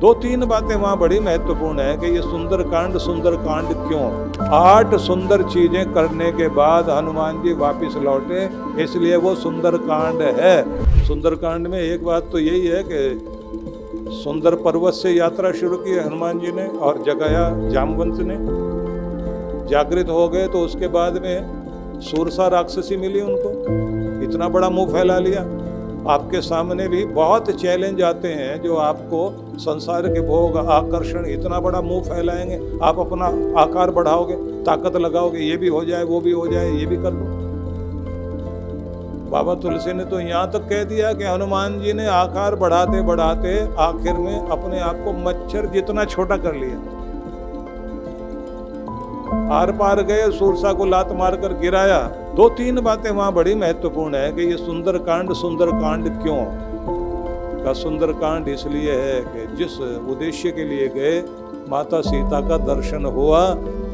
दो तीन बातें वहाँ बड़ी महत्वपूर्ण है कि ये सुंदरकांड क्यों। 8 सुंदर चीजें करने के बाद हनुमान जी वापिस लौटे, इसलिए वो सुंदरकांड है। सुंदरकांड में एक बात तो यही है कि सुंदर पर्वत से यात्रा शुरू की हनुमान जी ने और जगाया जामवंत ने, जागृत हो गए तो उसके बाद में सूरसा राक्षसी मिली उनको, इतना बड़ा मुंह फैला लिया। आपके सामने भी बहुत चैलेंज आते हैं जो आपको संसार के भोग आकर्षण इतना बड़ा मुंह फैलाएंगे, आप अपना आकार बढ़ाओगे, ताकत लगाओगे, ये भी हो जाए वो भी हो जाए, ये भी कर लो। बाबा तुलसी ने तो यहाँ तक कह दिया कि हनुमान जी ने आकार बढ़ाते बढ़ाते आखिर में अपने आप को मच्छर जितना छोटा कर लिया। आर पार गए, सूरसा को लात मारकर गिराया। 2-3 बातें वहां बड़ी महत्वपूर्ण है कि ये सुंदरकांड क्यों का। सुंदरकांड इसलिए है कि जिस उद्देश्य के लिए गए, माता सीता का दर्शन हुआ।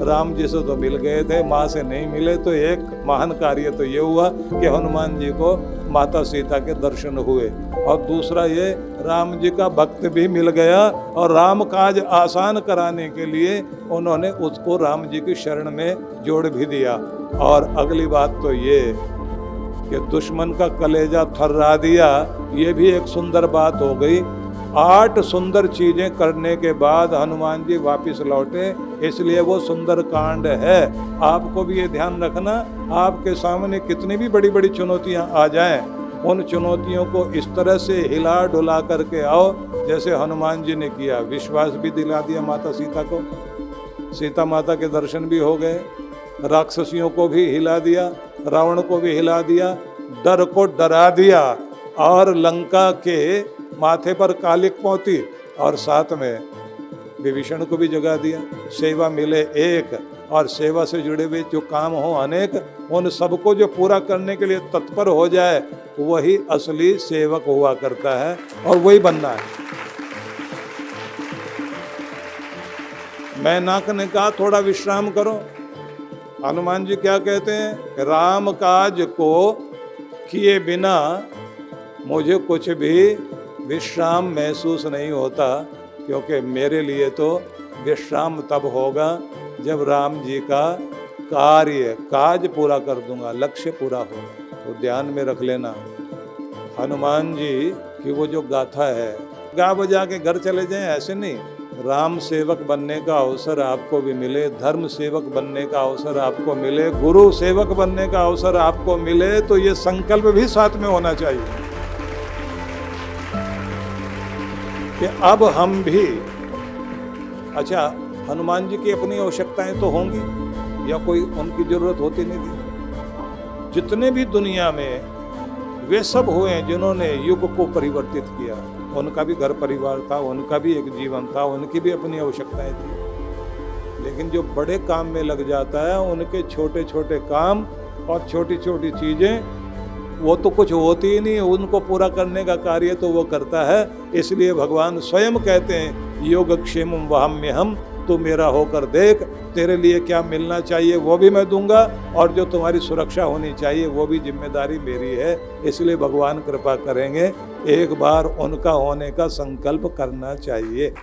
राम जी से तो मिल गए थे, माँ से नहीं मिले, तो एक महान कार्य तो ये हुआ कि हनुमान जी को माता सीता के दर्शन हुए। और दूसरा ये, राम जी का भक्त भी मिल गया और राम काज आसान कराने के लिए उन्होंने उसको राम जी की शरण में जोड़ भी दिया। और अगली बात तो ये कि दुश्मन का कलेजा थर्रा दिया, ये भी एक सुंदर बात हो गई। 8 सुंदर चीजें करने के बाद हनुमान जी वापिस लौटे, इसलिए वो सुंदरकांड है। आपको भी ये ध्यान रखना, आपके सामने कितनी भी बड़ी बड़ी चुनौतियां आ जाएं, उन चुनौतियों को इस तरह से हिला डुला करके आओ जैसे हनुमान जी ने किया। विश्वास भी दिला दिया माता सीता को, सीता माता के दर्शन भी हो गए, राक्षसियों को भी हिला दिया, रावण को भी हिला दिया, डर को डरा दिया और लंका के माथे पर कालिक पहुंची और साथ में विभीषण को भी जगा दिया। सेवा मिले एक और सेवा से जुड़े हुए जो काम हो अनेक, उन सबको जो पूरा करने के लिए तत्पर हो जाए, वही असली सेवक हुआ करता है और वही बनना है। मैनाक ने कहा थोड़ा विश्राम करो। हनुमान जी क्या कहते हैं, राम काज को किए बिना मुझे कुछ भी विश्राम महसूस नहीं होता, क्योंकि मेरे लिए तो विश्राम तब होगा जब राम जी का काज पूरा कर दूंगा, लक्ष्य पूरा होगा। तो ध्यान में रख लेना हनुमान जी की वो जो गाथा है, गा बजा के घर चले जाएं ऐसे नहीं। राम सेवक बनने का अवसर आपको भी मिले, धर्म सेवक बनने का अवसर आपको मिले, गुरु सेवक बनने का अवसर आपको मिले, तो ये संकल्प भी साथ में होना चाहिए कि अब हम भी, अच्छा हनुमान जी की अपनी आवश्यकताएं तो होंगी या कोई उनकी जरूरत होती नहीं थी। जितने भी दुनिया में वे सब हुए जिन्होंने युग को परिवर्तित किया, उनका भी घर परिवार था, उनका भी एक जीवन था, उनकी भी अपनी आवश्यकताएं थी। लेकिन जो बड़े काम में लग जाता है, उनके छोटे छोटे काम और छोटी छोटी चीजें वो तो कुछ होती ही नहीं, उनको पूरा करने का कार्य तो वो करता है। इसलिए भगवान स्वयं कहते हैं, योगक्षेमं वहाम्यहम्, तू मेरा होकर देख, तेरे लिए क्या मिलना चाहिए वो भी मैं दूंगा, और जो तुम्हारी सुरक्षा होनी चाहिए वो भी जिम्मेदारी मेरी है। इसलिए भगवान कृपा करेंगे, एक बार उनका होने का संकल्प करना चाहिए।